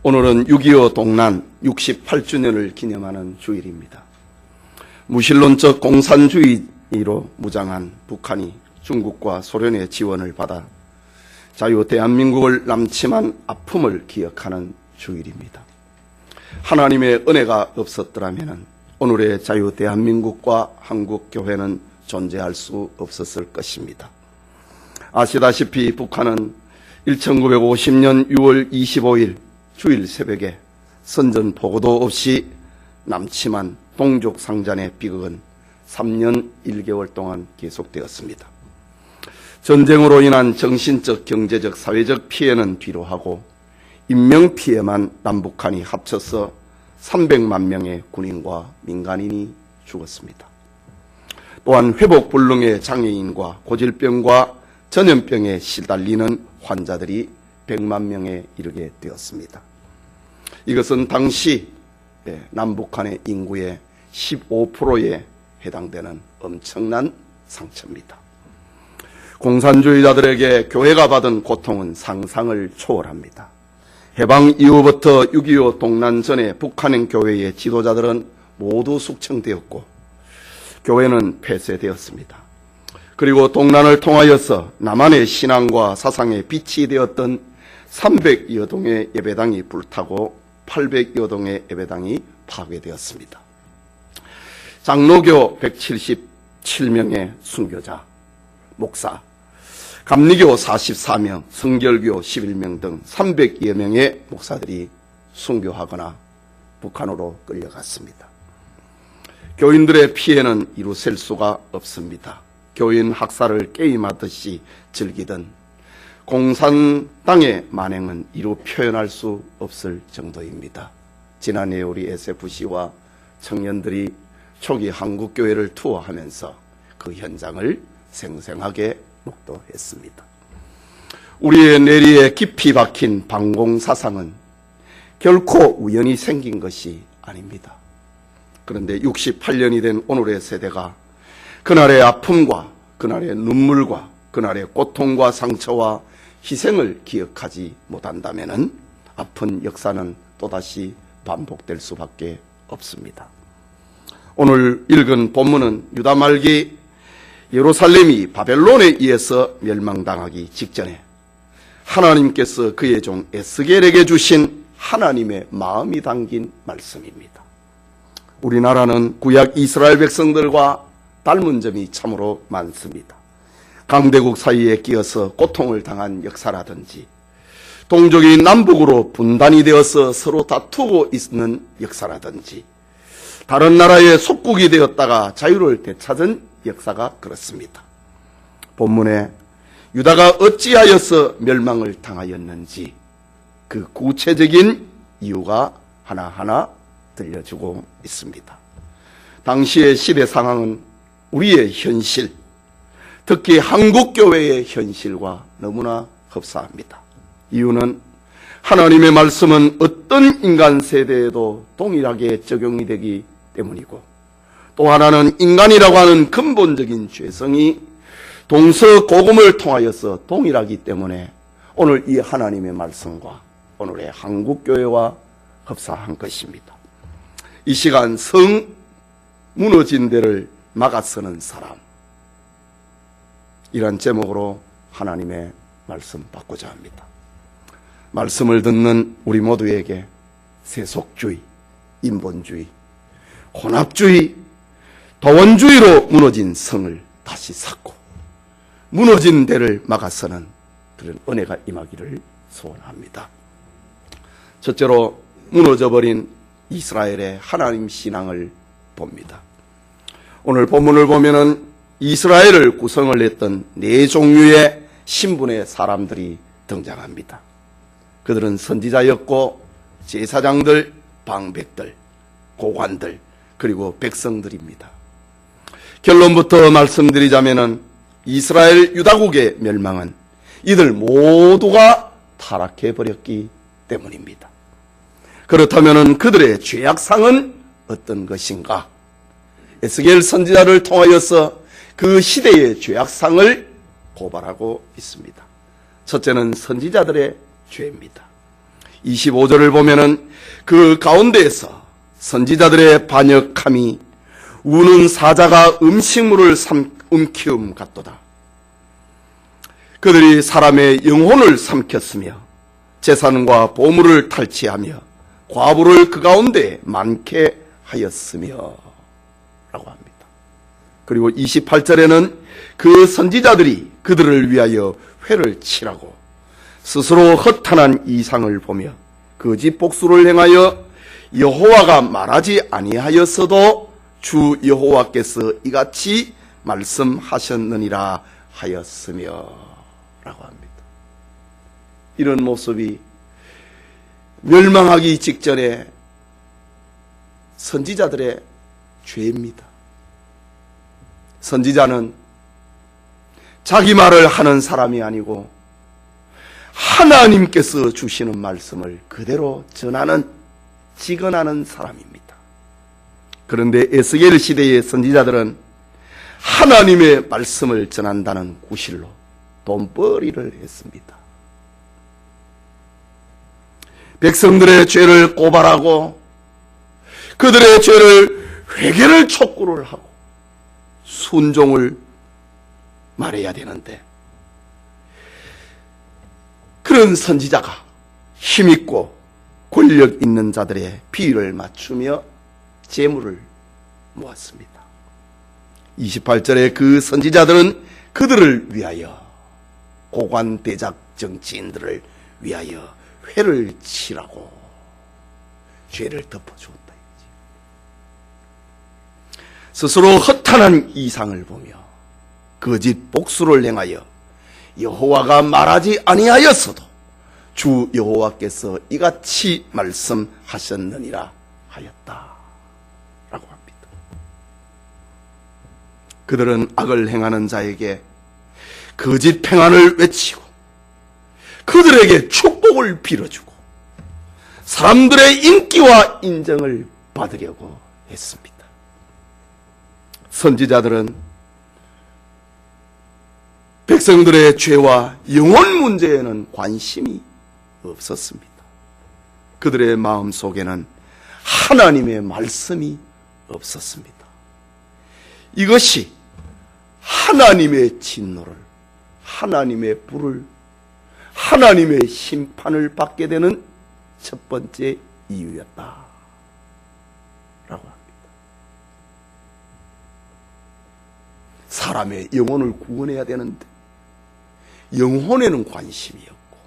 오늘은 6.25 동란 68주년을 기념하는 주일입니다. 무신론적 공산주의로 무장한 북한이 중국과 소련의 지원을 받아 자유 대한민국을 남침한 아픔을 기억하는 주일입니다. 하나님의 은혜가 없었더라면 오늘의 자유 대한민국과 한국교회는 존재할 수 없었을 것입니다. 아시다시피 북한은 1950년 6월 25일 주일 새벽에 선전포고도 없이 남침한 동족상잔의 비극은 3년 1개월 동안 계속되었습니다. 전쟁으로 인한 정신적, 경제적, 사회적 피해는 뒤로 하고 인명피해만 남북한이 합쳐서 300만 명의 군인과 민간인이 죽었습니다. 또한 회복불능의 장애인과 고질병과 전염병에 시달리는 환자들이 100만 명에 이르게 되었습니다. 이것은 당시 남북한의 인구의 15%에 해당되는 엄청난 상처입니다. 공산주의자들에게 교회가 받은 고통은 상상을 초월합니다. 해방 이후부터 6.25 동란 전에 북한행 교회의 지도자들은 모두 숙청되었고 교회는 폐쇄되었습니다. 그리고 동란을 통하여서 남한의 신앙과 사상의 빛이 되었던 300여 동의 예배당이 불타고 800여 동의 예배당이 파괴되었습니다. 장로교 177명의 순교자, 목사, 감리교 44명, 성결교 11명 등 300여 명의 목사들이 순교하거나 북한으로 끌려갔습니다. 교인들의 피해는 이루 셀 수가 없습니다. 교인 학살을 게임하듯이 즐기던 공산당의 만행은 이루 표현할 수 없을 정도입니다. 지난해 우리 SFC와 청년들이 초기 한국교회를 투어하면서 그 현장을 생생하게 목도했습니다. 우리의 뇌리에 깊이 박힌 반공사상은 결코 우연히 생긴 것이 아닙니다. 그런데 68년이 된 오늘의 세대가 그날의 아픔과 그날의 눈물과 그날의 고통과 상처와 희생을 기억하지 못한다면 아픈 역사는 또다시 반복될 수밖에 없습니다. 오늘 읽은 본문은 유다 말기 예루살렘이 바벨론에 의해서 멸망당하기 직전에 하나님께서 그의 종 에스겔에게 주신 하나님의 마음이 담긴 말씀입니다. 우리나라는 구약 이스라엘 백성들과 닮은 점이 참으로 많습니다. 강대국 사이에 끼어서 고통을 당한 역사라든지 동족이 남북으로 분단이 되어서 서로 다투고 있는 역사라든지 다른 나라의 속국이 되었다가 자유를 되찾은 역사가 그렇습니다. 본문에 유다가 어찌하여서 멸망을 당하였는지 그 구체적인 이유가 하나하나 들려주고 있습니다. 당시의 시대 상황은 우리의 현실, 특히 한국교회의 현실과 너무나 흡사합니다. 이유는 하나님의 말씀은 어떤 인간 세대에도 동일하게 적용이 되기 때문이고 또 하나는 인간이라고 하는 근본적인 죄성이 동서고금을 통하여서 동일하기 때문에 오늘 이 하나님의 말씀과 오늘의 한국교회와 흡사한 것입니다. 이 시간 성 무너진 데를 막아서는 사람, 이런 제목으로 하나님의 말씀 받고자 합니다. 말씀을 듣는 우리 모두에게 세속주의, 인본주의, 혼합주의, 도원주의로 무너진 성을 다시 쌓고 무너진 데를 막아서는 그런 은혜가 임하기를 소원합니다. 첫째로 무너져버린 이스라엘의 하나님 신앙을 봅니다. 오늘 본문을 보면은 이스라엘을 구성을 했던 네 종류의 신분의 사람들이 등장합니다. 그들은 선지자였고 제사장들, 방백들, 고관들, 그리고 백성들입니다. 결론부터 말씀드리자면은 이스라엘 유다국의 멸망은 이들 모두가 타락해버렸기 때문입니다. 그렇다면은 그들의 죄악상은 어떤 것인가? 에스겔 선지자를 통하여서 그 시대의 죄악상을 고발하고 있습니다. 첫째는 선지자들의 죄입니다. 25절을 보면은 그 가운데에서 선지자들의 반역함이 우는 사자가 음식물을 움키움 같도다. 그들이 사람의 영혼을 삼켰으며 재산과 보물을 탈취하며 과부를 그 가운데 많게 하였으며 라고 합니다. 그리고 28절에는 그 선지자들이 그들을 위하여 회를 치라고 스스로 허탄한 이상을 보며 거짓 복수를 행하여 여호와가 말하지 아니하였어도 주 여호와께서 이같이 말씀하셨느니라 하였으며 라고 합니다. 이런 모습이 멸망하기 직전에 선지자들의 죄입니다. 선지자는 자기 말을 하는 사람이 아니고 하나님께서 주시는 말씀을 그대로 전하는, 직언하는 사람입니다. 그런데 에스겔 시대의 선지자들은 하나님의 말씀을 전한다는 구실로 돈벌이를 했습니다. 백성들의 죄를 고발하고 그들의 죄를 회개를 촉구를 하고 순종을 말해야 되는데, 그런 선지자가 힘있고 권력 있는 자들의 비위를 맞추며 재물을 모았습니다. 28절에 그 선지자들은 그들을 위하여, 고관 대작 정치인들을 위하여 회를 치라고 죄를 덮어주었다. 스스로 허탄한 이상을 보며 거짓 복수를 행하여 여호와가 말하지 아니하였어도 주 여호와께서 이같이 말씀하셨느니라 하였다 라고 합니다. 그들은 악을 행하는 자에게 거짓 평안을 외치고 그들에게 축복을 빌어주고 사람들의 인기와 인정을 받으려고 했습니다. 선지자들은 백성들의 죄와 영혼 문제에는 관심이 없었습니다. 그들의 마음속에는 하나님의 말씀이 없었습니다. 이것이 하나님의 진노를, 하나님의 불을, 하나님의 심판을 받게 되는 첫 번째 이유였다 라고 합니다. 사람의 영혼을 구원해야 되는데 영혼에는 관심이 없고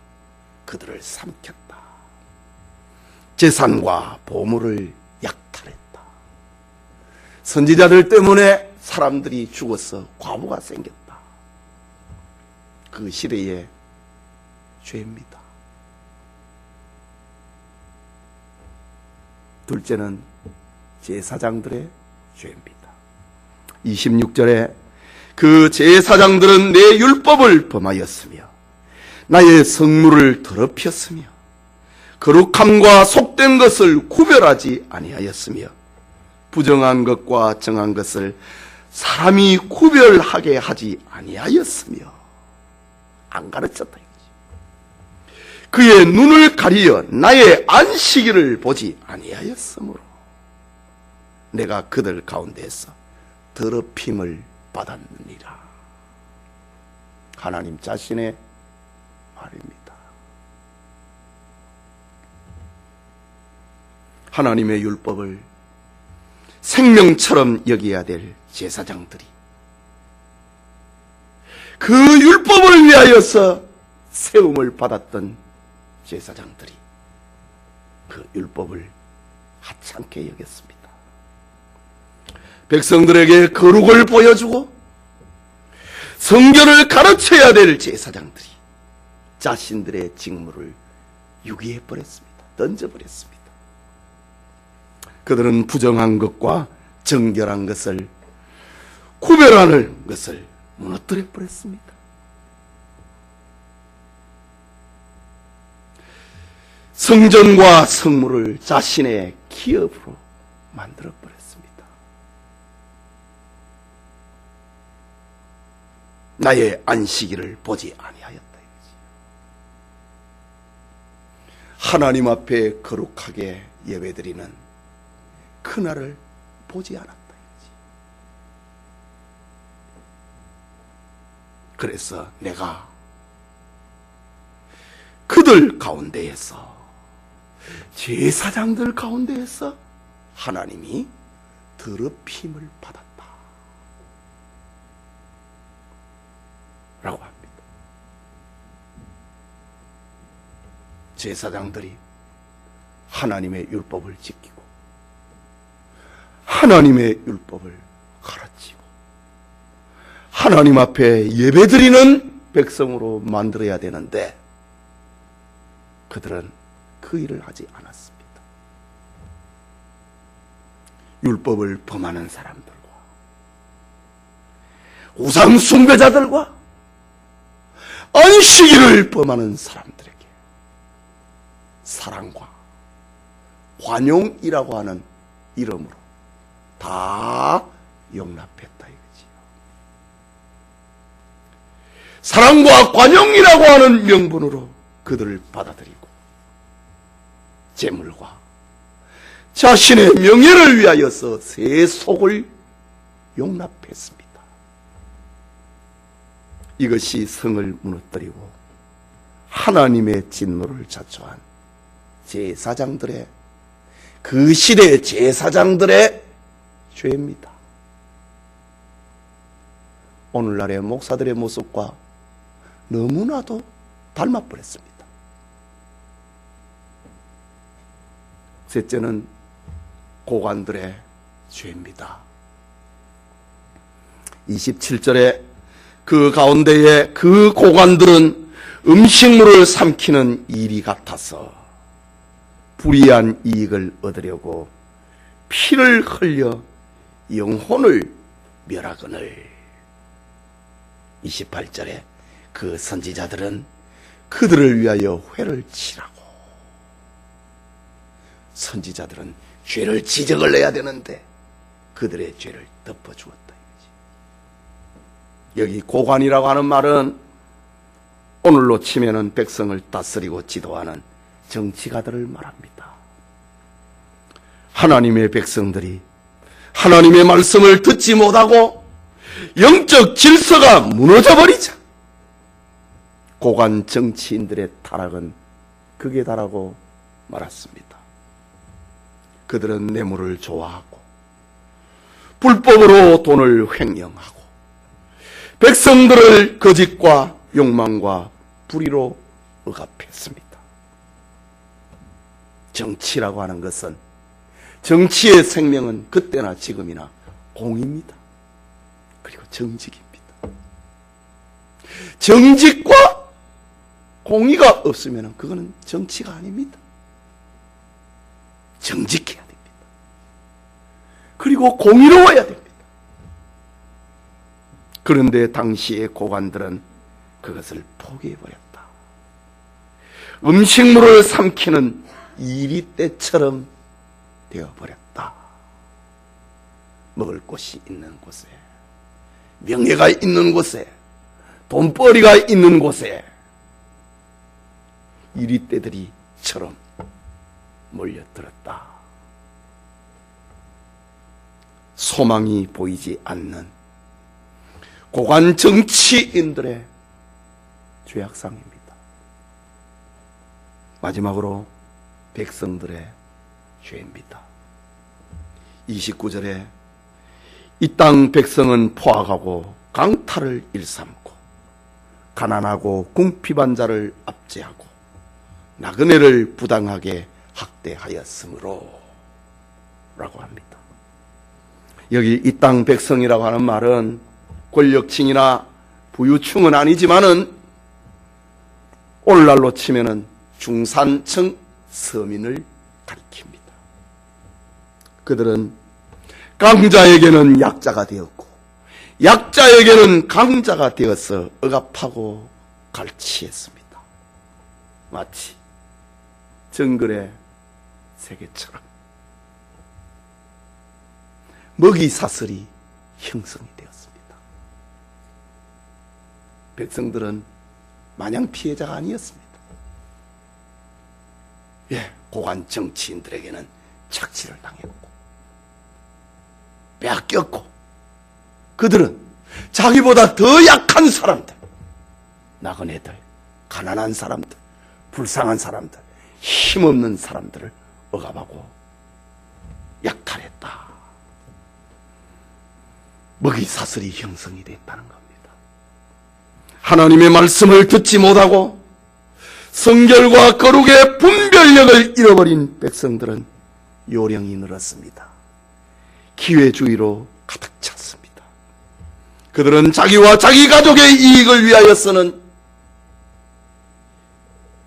그들을 삼켰다. 재산과 보물을 약탈했다. 선지자들 때문에 사람들이 죽어서 과부가 생겼다. 그 시대의 죄입니다. 둘째는 제사장들의 죄입니다. 26절에 그 제사장들은 내 율법을 범하였으며 나의 성물을 더럽혔으며 거룩함과 속된 것을 구별하지 아니하였으며 부정한 것과 정한 것을 사람이 구별하게 하지 아니하였으며 안 가르쳤다. 그의 눈을 가리어 나의 안식일을 보지 아니하였으므로 내가 그들 가운데에서 더럽힘을 받았느니라. 하나님 자신의 말입니다. 하나님의 율법을 생명처럼 여겨야 될 제사장들이 그 율법을 위하여서 세움을 받았던 제사장들이 그 율법을 하찮게 여겼습니다. 백성들에게 거룩을 보여주고 성경을 가르쳐야 될 제사장들이 자신들의 직무를 유기해버렸습니다. 던져버렸습니다. 그들은 부정한 것과 정결한 것을 구별하는 것을 무너뜨려버렸습니다. 성전과 성물을 자신의 기업으로 만들어버렸습니다. 나의 안식일을 보지 아니하였다. 하나님 앞에 거룩하게 예배드리는 그날을 보지 않았다. 그래서 내가 그들 가운데에서, 제사장들 가운데에서 하나님이 더럽힘을 받았다 라고 합니다. 제사장들이 하나님의 율법을 지키고 하나님의 율법을 가르치고 하나님 앞에 예배드리는 백성으로 만들어야 되는데 그들은 그 일을 하지 않았습니다. 율법을 범하는 사람들과 우상 숭배자들과 안식일을 범하는 사람들에게 사랑과 관용이라고 하는 이름으로 다 용납했다 이거지요. 사랑과 관용이라고 하는 명분으로 그들을 받아들이고 재물과 자신의 명예를 위하여서 세속을 용납했습니다. 이것이 성을 무너뜨리고 하나님의 진노를 자초한 제사장들의, 그 시대 제사장들의 죄입니다. 오늘날의 목사들의 모습과 너무나도 닮아버렸습니다. 셋째는 고관들의 죄입니다. 27절에 그 가운데에 그 고관들은 음식물을 삼키는 일이 같아서 불의한 이익을 얻으려고 피를 흘려 영혼을 멸하거늘. 28절에 그 선지자들은 그들을 위하여 회를 치라고. 선지자들은 죄를 지적을 내야 되는데 그들의 죄를 덮어주었다 이거지. 여기 고관이라고 하는 말은 오늘로 치면은 백성을 다스리고 지도하는 정치가들을 말합니다. 하나님의 백성들이 하나님의 말씀을 듣지 못하고 영적 질서가 무너져 버리자 고관 정치인들의 타락은 극에 달하고 말았습니다. 그들은 뇌물을 좋아하고 불법으로 돈을 횡령하고 백성들을 거짓과 욕망과 불의로 억압했습니다. 정치라고 하는 것은, 정치의 생명은 그때나 지금이나 공입니다. 그리고 정직입니다. 정직과 공의가 없으면 그거는 정치가 아닙니다. 정직해야 됩니다. 그리고 공의로워야 됩니다. 그런데 당시의 고관들은 그것을 포기해버렸다. 음식물을 삼키는 이리떼처럼 되어버렸다. 먹을 곳이 있는 곳에, 명예가 있는 곳에, 돈벌이가 있는 곳에 이리떼들이처럼 몰려들었다. 소망이 보이지 않는 고관 정치인들의 죄악상입니다. 마지막으로 백성들의 죄입니다. 29절에 이 땅 백성은 포악하고 강탈을 일삼고 가난하고 궁핍한 자를 압제하고 나그네를 부당하게 학대하였으므로 라고 합니다. 여기 이 땅 백성이라고 하는 말은 권력층이나 부유층은 아니지만은 오늘날로 치면은 중산층 서민을 가리킵니다. 그들은 강자에게는 약자가 되었고 약자에게는 강자가 되어서 억압하고 갈취했습니다. 마치 정글의 세계처럼 먹이 사슬이 형성이 되었습니다. 백성들은 마냥 피해자가 아니었습니다. 고관 정치인들에게는 착취를 당했고 빼앗겼고, 그들은 자기보다 더 약한 사람들, 나그네들, 가난한 사람들, 불쌍한 사람들, 힘없는 사람들을 억압하고 약탈했다. 먹이사슬이 형성이 됐다는 겁니다. 하나님의 말씀을 듣지 못하고 성결과 거룩의 분별력을 잃어버린 백성들은 요령이 늘었습니다. 기회주의로 가득 찼습니다. 그들은 자기와 자기 가족의 이익을 위하여서는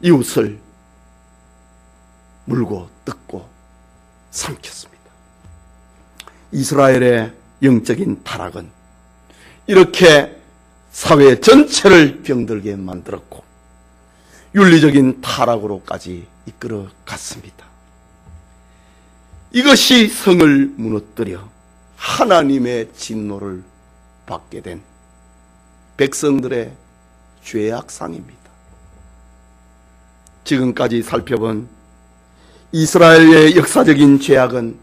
이웃을 물고 뜯고 삼켰습니다. 이스라엘의 영적인 타락은 이렇게 사회 전체를 병들게 만들었고 윤리적인 타락으로까지 이끌어 갔습니다. 이것이 성을 무너뜨려 하나님의 진노를 받게 된 백성들의 죄악상입니다. 지금까지 살펴본 이스라엘의 역사적인 죄악은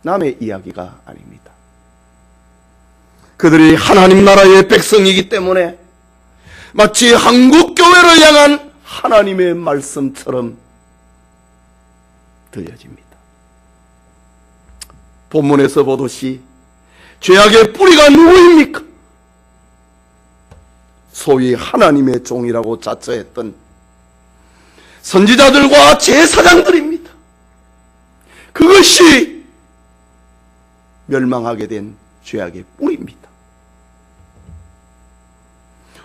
남의 이야기가 아닙니다. 그들이 하나님 나라의 백성이기 때문에 마치 한국교회를 향한 하나님의 말씀처럼 들려집니다. 본문에서 보듯이 죄악의 뿌리가 누구입니까? 소위 하나님의 종이라고 자처했던 선지자들과 제사장들입니다. 그것이 멸망하게 된 죄악의 뿌리입니다.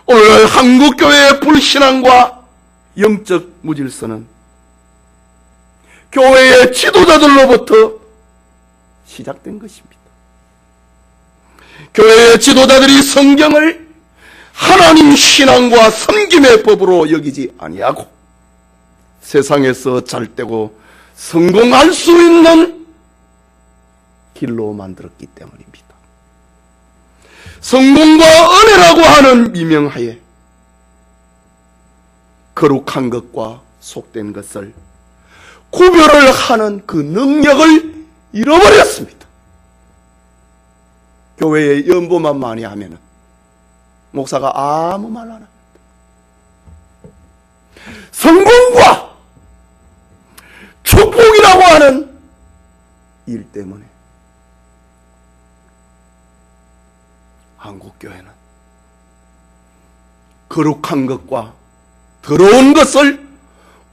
오늘 한국교회의 불신앙과 영적 무질서는 교회의 지도자들로부터 시작된 것입니다. 교회의 지도자들이 성경을 하나님 신앙과 섬김의 법으로 여기지 아니하고 세상에서 잘되고 성공할 수 있는 길로 만들었기 때문입니다. 성공과 은혜라고 하는 미명하에 거룩한 것과 속된 것을 구별을 하는 그 능력을 잃어버렸습니다. 교회에 연보만 많이 하면은 목사가 아무 말 안 합니다. 성공과 축복이라고 하는 일 때문에 한국교회는 거룩한 것과 더러운 것을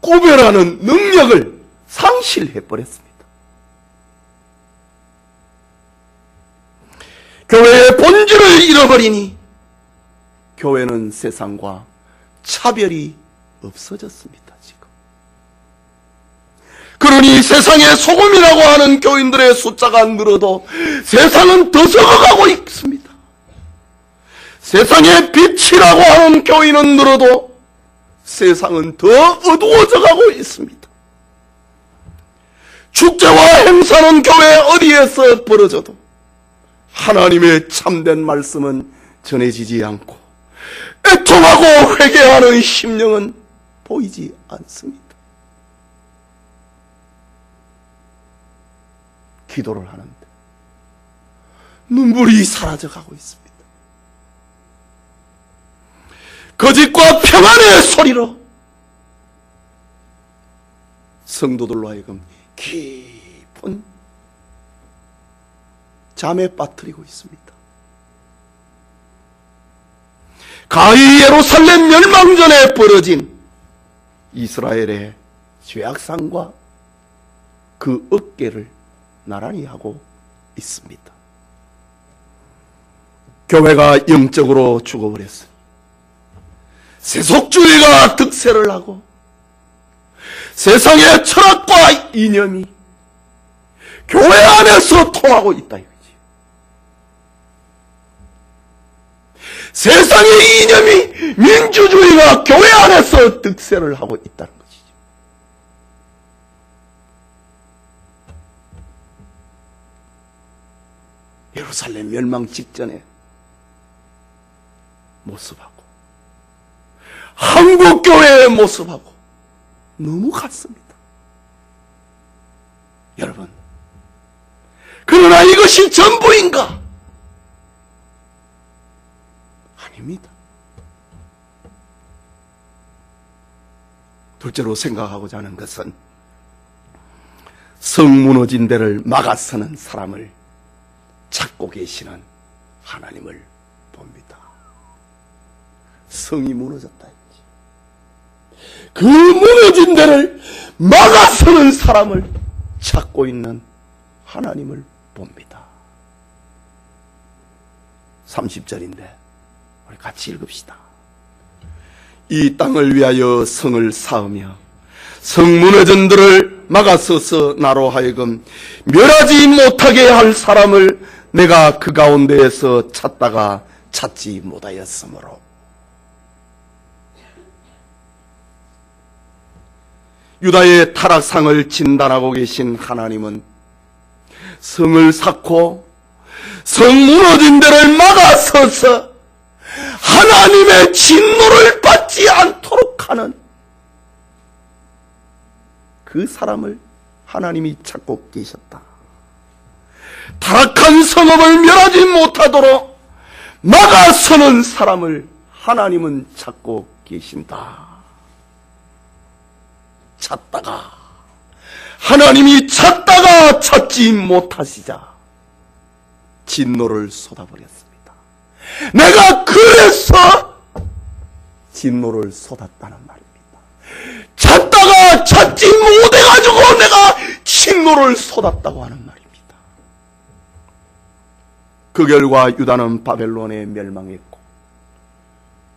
구별하는 능력을 상실해버렸습니다. 교회의 본질을 잃어버리니 교회는 세상과 차별이 없어졌습니다. 지금. 그러니 세상의 소금이라고 하는 교인들의 숫자가 늘어도 세상은 더 적어가고 있습니다. 세상의 빛이라고 하는 교인은 늘어도 세상은 더 어두워져 가고 있습니다. 축제와 행사는 교회 어디에서 벌어져도 하나님의 참된 말씀은 전해지지 않고 애통하고 회개하는 심령은 보이지 않습니다. 기도를 하는데 눈물이 사라져가고 있습니다. 거짓과 평안의 소리로 성도들로 하여금 깊은 잠에 빠뜨리고 있습니다. 가히 예루살렘 멸망 전에 벌어진 이스라엘의 죄악상과 그 어깨를 나란히 하고 있습니다. 교회가 영적으로 죽어버렸으니 세속주의가 득세를 하고 세상의 철학과 이념이 교회 안에서 통하고 있다 이거지. 세상의 이념이 민주주의가 교회 안에서 득세를 하고 있다는 것이죠. 예루살렘 멸망 직전의 모습하고 한국교회의 모습하고 너무 같습니다. 여러분, 그러나 이것이 전부인가? 아닙니다. 둘째로 생각하고자 하는 것은 성 무너진 데를 막아서는 사람을 찾고 계시는 하나님을 봅니다. 성이 무너졌다 했지. 그 무너진 데를 막아서는 사람을 찾고 있는 하나님을 봅니다. 30절인데 우리 같이 읽읍시다. 이 땅을 위하여 성을 쌓으며 성 무너진 들을 막아서서 나로 하여금 멸하지 못하게 할 사람을 내가 그 가운데에서 찾다가 찾지 못하였으므로. 유다의 타락상을 진단하고 계신 하나님은 성을 쌓고 성 무너진 데를 막아서서 하나님의 진노를 받지 않도록 하는 그 사람을 하나님이 찾고 계셨다. 타락한 성읍을 멸하지 못하도록 막아서는 사람을 하나님은 찾고 계신다. 찾다가 하나님이 찾다가 찾지 못하시자 진노를 쏟아버렸습니다. 내가 그래서 진노를 쏟았다는 말입니다. 찾다가 찾지 못해가지고 내가 진노를 쏟았다고 하는 말입니다. 그 결과 유다는 바벨론에 멸망했고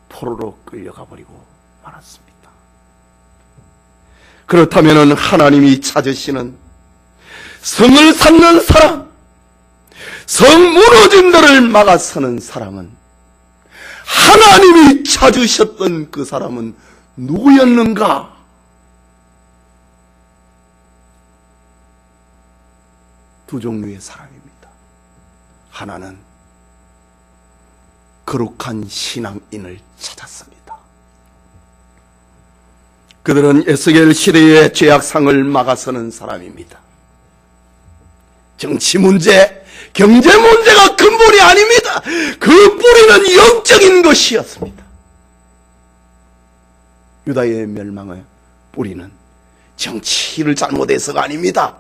포로로 끌려가 버리고 말았습니다. 그렇다면 하나님이 찾으시는 성을 쌓는 사람, 성 무너진 데를 막아서는 사람은, 하나님이 찾으셨던 그 사람은 누구였는가? 두 종류의 사람입니다. 하나는 거룩한 신앙인을 찾았습니다. 그들은 에스겔 시대의 죄악상을 막아서는 사람입니다. 정치 문제, 경제 문제가 근본이 아닙니다. 그 뿌리는 영적인 것이었습니다. 유다의 멸망의 뿌리는 정치를 잘못해서가 아닙니다.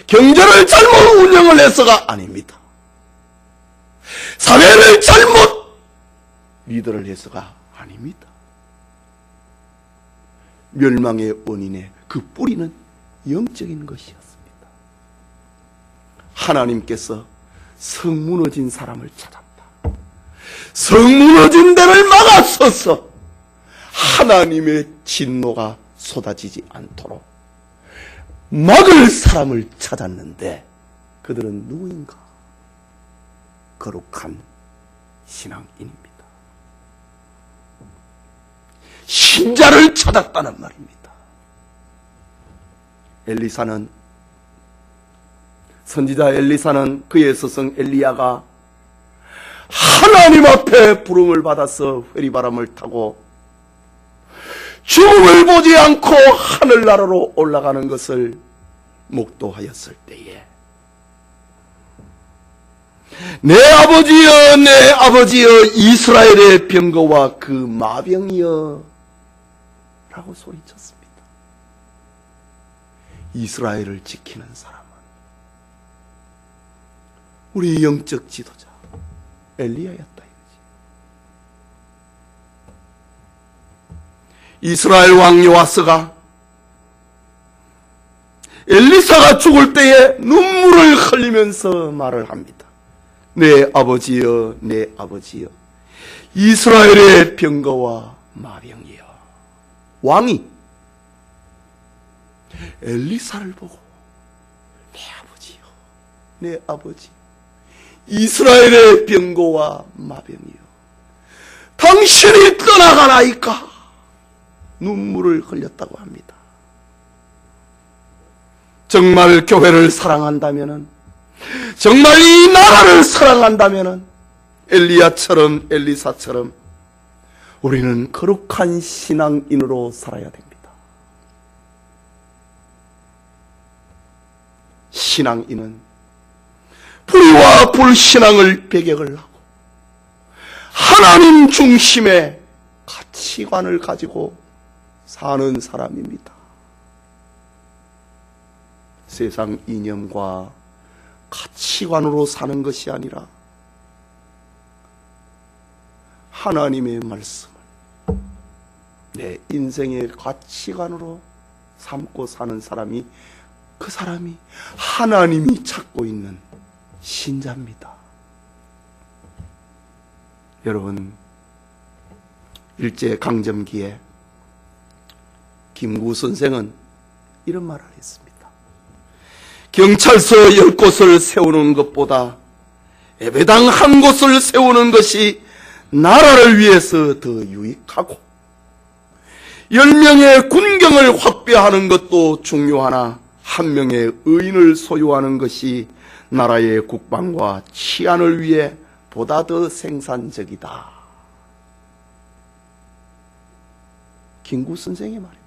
경제를 잘못 운영을 해서가 아닙니다. 사회를 잘못 리더를 해서가 아닙니다. 멸망의 원인의 그 뿌리는 영적인 것이었습니다. 하나님께서 성 무너진 사람을 찾았다. 성 무너진 데를 막아서서 하나님의 진노가 쏟아지지 않도록 막을 사람을 찾았는데 그들은 누구인가? 거룩한 신앙인입니다. 신자를 찾았다는 말입니다. 선지자 엘리사는 그의 스승 엘리야가 하나님 앞에 부름을 받아서 회리바람을 타고 죽음을 보지 않고 하늘나라로 올라가는 것을 목도하였을 때에 내 아버지여, 내 아버지여, 이스라엘의 병거와 그 마병이여 라고 소리쳤습니다. 이스라엘을 지키는 사람은 우리 영적 지도자 엘리야였다 이거지. 이스라엘 왕 요아스가 엘리사가 죽을 때에 눈물을 흘리면서 말을 합니다. 내 아버지여, 내 아버지여, 이스라엘의 병거와 마병이여. 왕이 엘리사를 보고 내 아버지여, 내 아버지, 이스라엘의 병거와 마병이여, 당신이 떠나가나이까 눈물을 흘렸다고 합니다. 정말 교회를 사랑한다면은, 정말 이 나라를 사랑한다면은 엘리야처럼, 엘리사처럼 우리는 거룩한 신앙인으로 살아야 됩니다. 신앙인은 불의와 불신앙을 배격을 하고 하나님 중심의 가치관을 가지고 사는 사람입니다. 세상 이념과 가치관으로 사는 것이 아니라 하나님의 말씀을 내 인생의 가치관으로 삼고 사는 사람이, 그 사람이 하나님이 찾고 있는 신자입니다. 여러분, 일제강점기에 김구 선생은 이런 말을 했습니다. 경찰서 10곳을 세우는 것보다 예배당 한 곳을 세우는 것이 나라를 위해서 더 유익하고 10명의 군경을 확보하는 것도 중요하나 1명의 의인을 소유하는 것이 나라의 국방과 치안을 위해 보다 더 생산적이다. 김구 선생의 말입니다.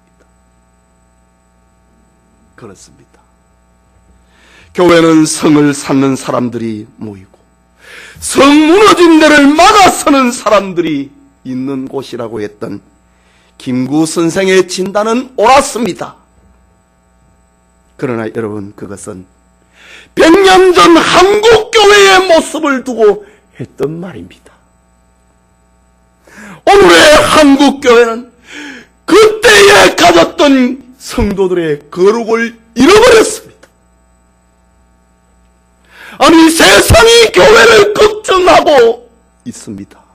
그렇습니다. 교회는 성을 쌓는 사람들이 모이고 성 무너진 데를 막아서는 사람들이 있는 곳이라고 했던 김구 선생의 진단은 옳았습니다. 그러나 여러분, 그것은 100년 전 한국교회의 모습을 두고 했던 말입니다. 오늘의 한국교회는 그때에 가졌던 성도들의 거룩을 잃어버렸습니다. 아니, 세상이 교회를 걱정하고 있습니다.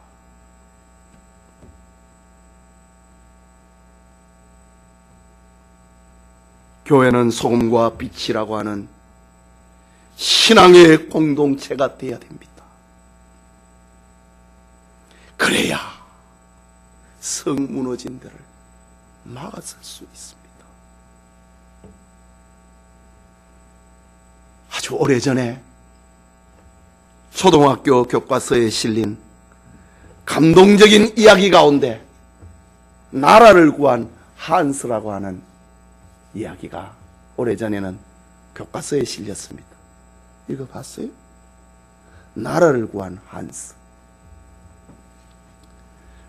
교회는 소금과 빛이라고 하는 신앙의 공동체가 되어야 됩니다. 그래야 성 무너진 데를 막아설 수 있습니다. 아주 오래전에 초등학교 교과서에 실린 감동적인 이야기 가운데 나라를 구한 한스라고 하는 이야기가 오래전에는 교과서에 실렸습니다. 읽어봤어요? 나라를 구한 한스.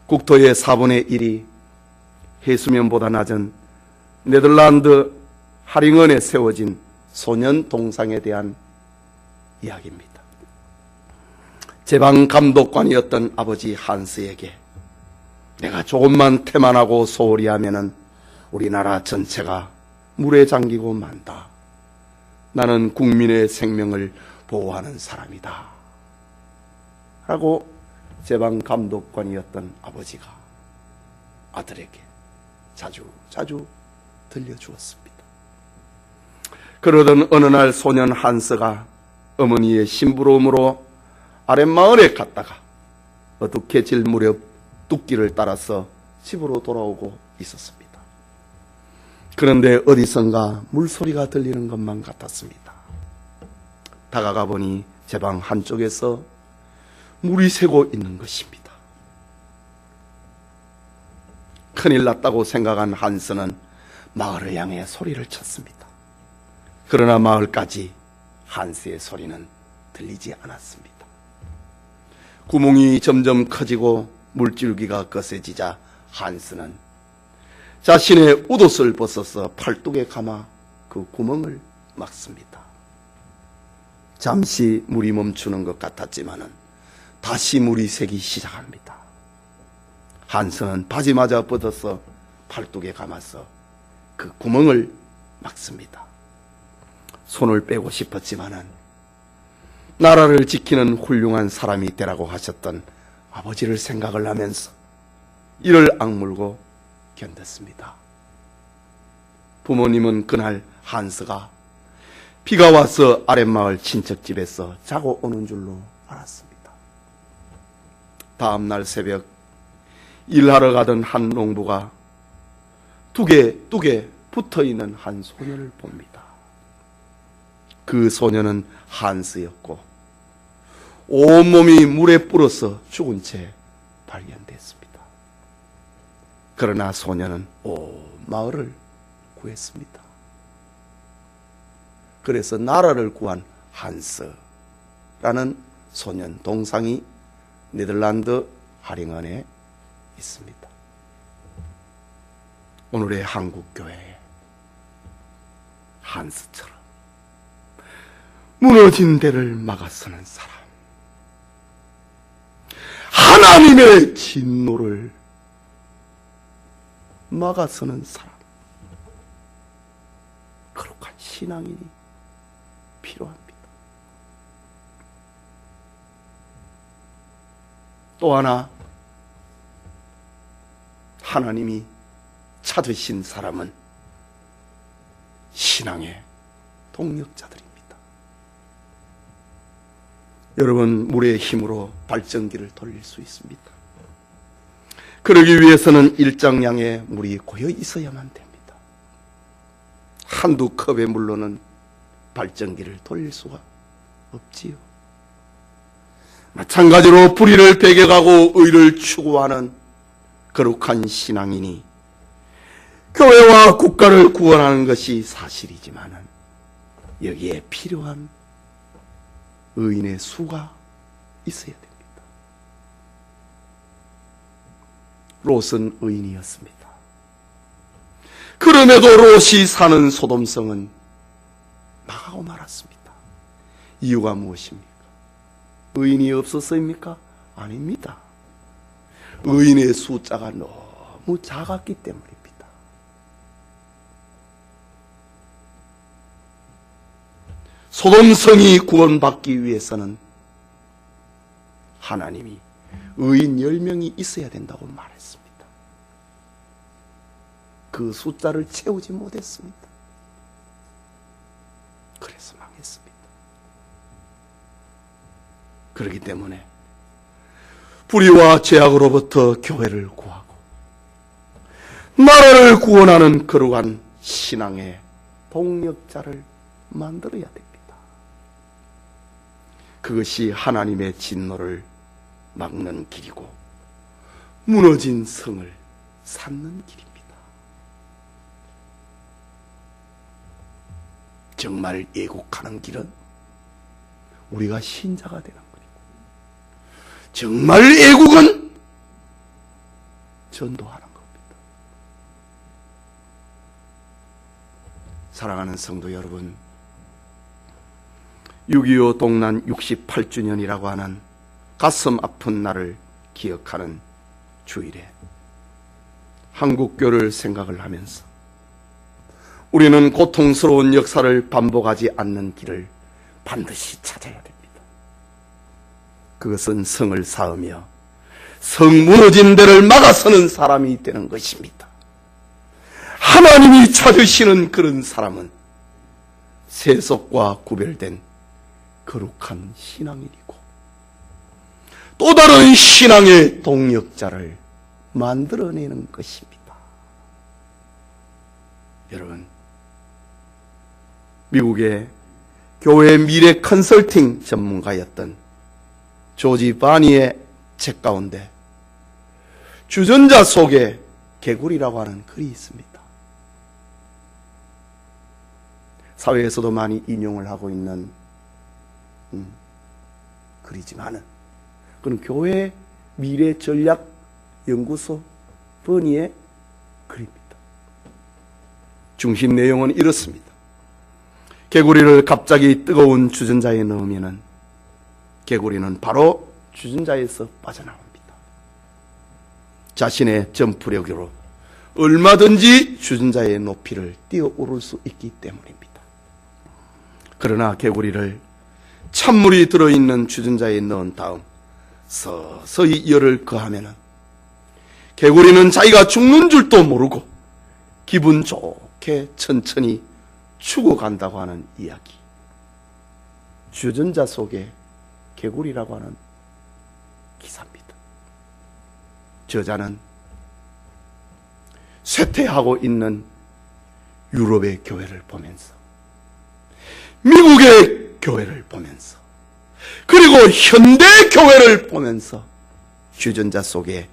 국토의 4분의 1이 해수면보다 낮은 네덜란드 하링언에 세워진 소년 동상에 대한 이야기입니다. 제방 감독관이었던 아버지 한스에게 내가 조금만 태만하고 소홀히 하면은 우리나라 전체가 물에 잠기고 만다. 나는 국민의 생명을 보호하는 사람이다. 라고 제방 감독관이었던 아버지가 아들에게 자주 들려주었습니다. 그러던 어느 날 소년 한스가 어머니의 심부름으로 아랫마을에 갔다가 어둑해질 무렵 뚝길을 따라서 집으로 돌아오고 있었습니다. 그런데 어디선가 물소리가 들리는 것만 같았습니다. 다가가 보니 제 방 한쪽에서 물이 새고 있는 것입니다. 큰일 났다고 생각한 한스는 마을을 향해 소리를 쳤습니다. 그러나 마을까지 한스의 소리는 들리지 않았습니다. 구멍이 점점 커지고 물줄기가 거세지자 한스는 자신의 웃옷을 벗어서 팔뚝에 감아 그 구멍을 막습니다. 잠시 물이 멈추는 것 같았지만은 다시 물이 새기 시작합니다. 한스는 바지마저 벗어서 팔뚝에 감아서 그 구멍을 막습니다. 손을 빼고 싶었지만은 나라를 지키는 훌륭한 사람이 되라고 하셨던 아버지를 생각을 하면서 이를 악물고 견뎠습니다. 부모님은 그날 한스가 비가 와서 아랫마을 친척집에서 자고 오는 줄로 알았습니다. 다음날 새벽 일하러 가던 한 농부가 뚝에 붙어있는 한 소년을 봅니다. 그 소년은 한스였고 온몸이 물에 불어서 죽은 채 발견됐습니다. 그러나 소년은 온 마을을 구했습니다. 그래서 나라를 구한 한스라는 소년 동상이 네덜란드 하링언에 있습니다. 오늘의 한국교회에 한스처럼 무너진 데를 막아서는 사람, 하나님의 진노를 막아서는 사람, 거룩한 신앙인이 필요합니다. 또 하나, 하나님이 찾으신 사람은 신앙의 동력자들입니다. 여러분, 물의 힘으로 발전기를 돌릴 수 있습니다. 그러기 위해서는 일정량의 물이 고여 있어야만 됩니다. 한두 컵의 물로는 발전기를 돌릴 수가 없지요. 마찬가지로 불의를 배격하고 의를 추구하는 거룩한 신앙인이 교회와 국가를 구원하는 것이 사실이지만 여기에 필요한 의인의 수가 있어야 됩니다. 롯은 의인이었습니다. 그럼에도 롯이 사는 소돔성은 망하고 말았습니다. 이유가 무엇입니까? 의인이 없었습니까? 아닙니다. 의인의 숫자가 너무 작았기 때문입니다. 소돔성이 구원받기 위해서는 하나님이 의인 10명이 있어야 된다고 말했습니다. 그 숫자를 채우지 못했습니다. 그래서 망했습니다. 그렇기 때문에 불의와 죄악으로부터 교회를 구하고 나라를 구원하는 거룩한 신앙의 동력자를 만들어야 됩니다. 그것이 하나님의 진노를 막는 길이고 무너진 성을 쌓는 길입니다. 정말 애국하는 길은 우리가 신자가 되는 길이고, 정말 애국은 전도하는 겁니다. 사랑하는 성도 여러분, 6.25 동란 68주년이라고 하는 가슴 아픈 날을 기억하는 주일에 한국교를 생각을 하면서 우리는 고통스러운 역사를 반복하지 않는 길을 반드시 찾아야 됩니다. 그것은 성을 쌓으며 성 무너진 데를 막아서는 사람이 되는 것입니다. 하나님이 찾으시는 그런 사람은 세속과 구별된 거룩한 신앙인이고 또 다른 신앙의 동력자를 만들어내는 것입니다. 여러분, 미국의 교회 미래 컨설팅 전문가였던 조지 바니의 책 가운데 주전자 속에 개구리라고 하는 글이 있습니다. 사회에서도 많이 인용을 하고 있는 글이지만은 그는 교회 미래 전략 연구소 버니의 글입니다. 중심 내용은 이렇습니다. 개구리를 갑자기 뜨거운 주전자에 넣으면은 개구리는 바로 주전자에서 빠져나옵니다. 자신의 점프력으로 얼마든지 주전자의 높이를 뛰어오를 수 있기 때문입니다. 그러나 개구리를 찬물이 들어있는 주전자에 넣은 다음 서서히 열을 거하면은 개구리는 자기가 죽는 줄도 모르고 기분 좋게 천천히 죽어간다고 하는 이야기. 주전자 속에 개구리라고 하는 기사입니다. 저자는 쇠퇴하고 있는 유럽의 교회를 보면서 미국의 교회를 보면서 그리고 현대 교회를 보면서 주전자 속에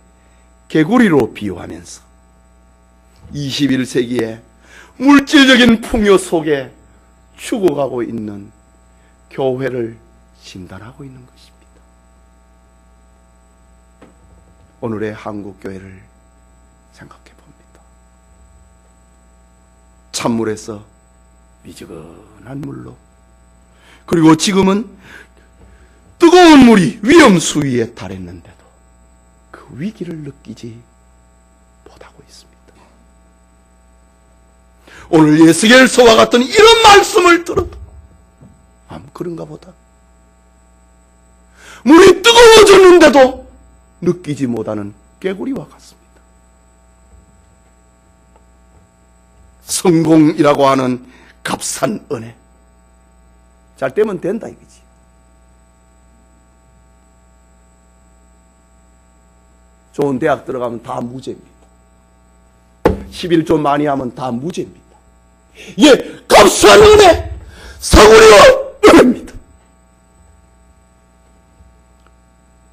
개구리로 비유하면서 21세기의 물질적인 풍요 속에 죽어가고 있는 교회를 진단하고 있는 것입니다. 오늘의 한국교회를 생각해 봅니다. 찬물에서 미지근한 물로, 그리고 지금은 뜨거운 물이 위험 수위에 달했는데도 그 위기를 느끼지 못하고 있습니다. 오늘 예스겔서와 같은 이런 말씀을 들어도 그런가 보다. 물이 뜨거워졌는데도 느끼지 못하는 깨구리와 같습니다. 성공이라고 하는 값싼 은혜, 잘 되면 된다 이거지. 좋은 대학 들어가면 다 무죄입니다. 11조 많이 하면 다 무죄입니다. 예, 값싼 은혜, 사구려 은혜입니다.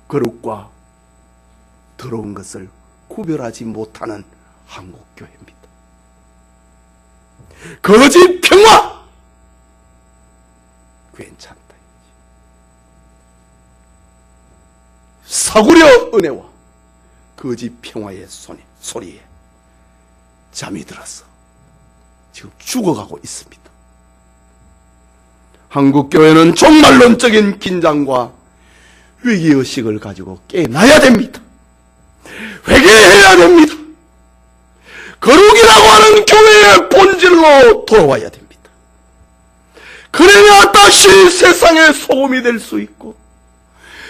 거룩과 더러운 것을 구별하지 못하는 한국교회입니다. 거짓 평화 괜찮다. 사구려 은혜와 거짓 평화의 소리에 잠이 들어서 지금 죽어가고 있습니다. 한국교회는 종말론적인 긴장과 위기의식을 가지고 깨어나야 됩니다. 회개해야 됩니다. 거룩이라고 하는 교회의 본질로 돌아와야 됩니다. 그래야 다시 세상의 소금이 될 수 있고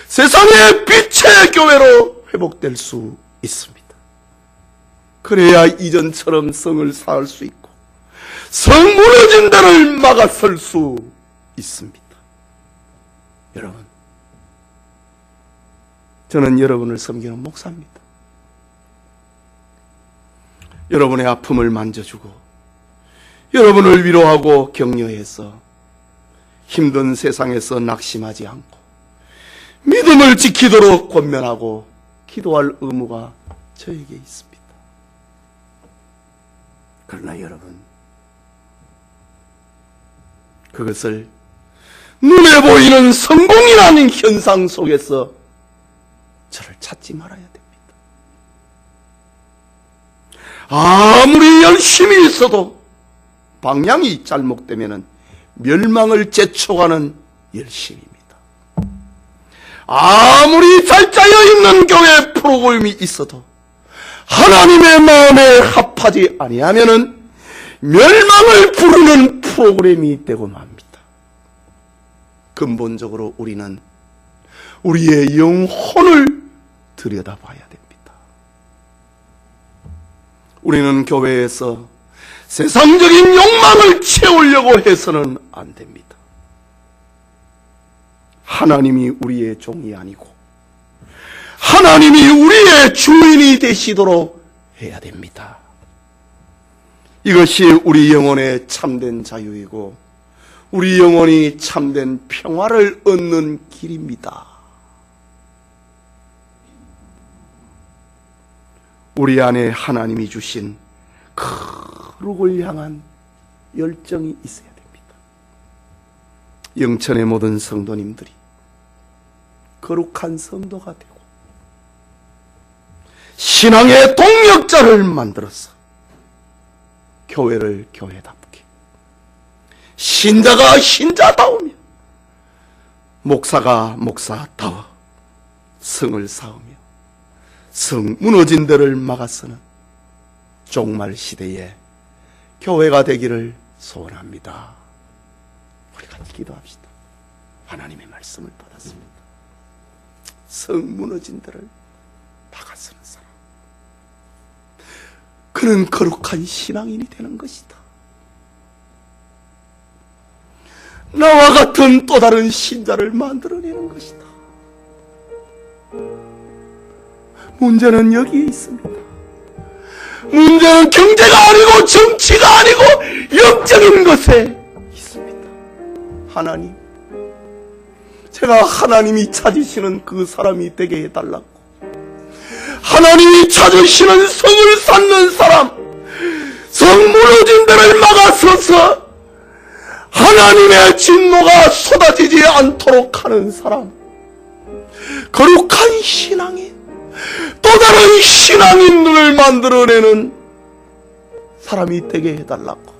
세상의 빛의 교회로 회복될 수 있습니다. 그래야 이전처럼 성을 쌓을 수 있고 성 무너진 데를 막아설 수 있습니다. 여러분, 저는 여러분을 섬기는 목사입니다. 여러분의 아픔을 만져주고 여러분을 위로하고 격려해서 힘든 세상에서 낙심하지 않고 믿음을 지키도록 권면하고 기도할 의무가 저에게 있습니다. 그러나 여러분, 그것을 눈에 보이는 성공이라는 현상 속에서 저를 찾지 말아야 됩니다. 아무리 열심히 있어도 방향이 잘못되면 멸망을 재촉하는 열심입니다. 아무리 잘 짜여 있는 교회 프로그램이 있어도 하나님의 마음에 합하지 아니하면 멸망을 부르는 프로그램이 되고 맙니다. 근본적으로 우리는 우리의 영혼을 들여다봐야 됩니다. 우리는 교회에서 세상적인 욕망을 채우려고 해서는 안 됩니다. 하나님이 우리의 종이 아니고 하나님이 우리의 주인이 되시도록 해야 됩니다. 이것이 우리 영혼의 참된 자유이고 우리 영혼이 참된 평화를 얻는 길입니다. 우리 안에 하나님이 주신 거룩을 향한 열정이 있어야 됩니다. 영천의 모든 성도님들이 거룩한 성도가 되고 신앙의 동력자를 만들어서 교회를 교회답게, 신자가 신자다우며 목사가 목사다워 성을 쌓으며 성 무너진 데를 막아서는 종말 시대에 교회가 되기를 소원합니다. 우리 같이 기도합시다. 하나님의 말씀을 받았습니다. 성 무너진 데를 막아서는 사람, 그는 거룩한 신앙인이 되는 것이다. 나와 같은 또 다른 신자를 만들어내는 것이다. 문제는 여기에 있습니다. 문제는 경제가 아니고 정치가 아니고 영적인 것에 있습니다. 하나님, 제가 하나님이 찾으시는 그 사람이 되게 해달라고, 하나님이 찾으시는 성을 쌓는 사람, 성 무너진 데를 막아서서 하나님 하나님의 진노가 쏟아지지 않도록 하는 사람, 거룩한 신앙인, 또 다른 신앙인을 만들어내는 사람이 되게 해달라고.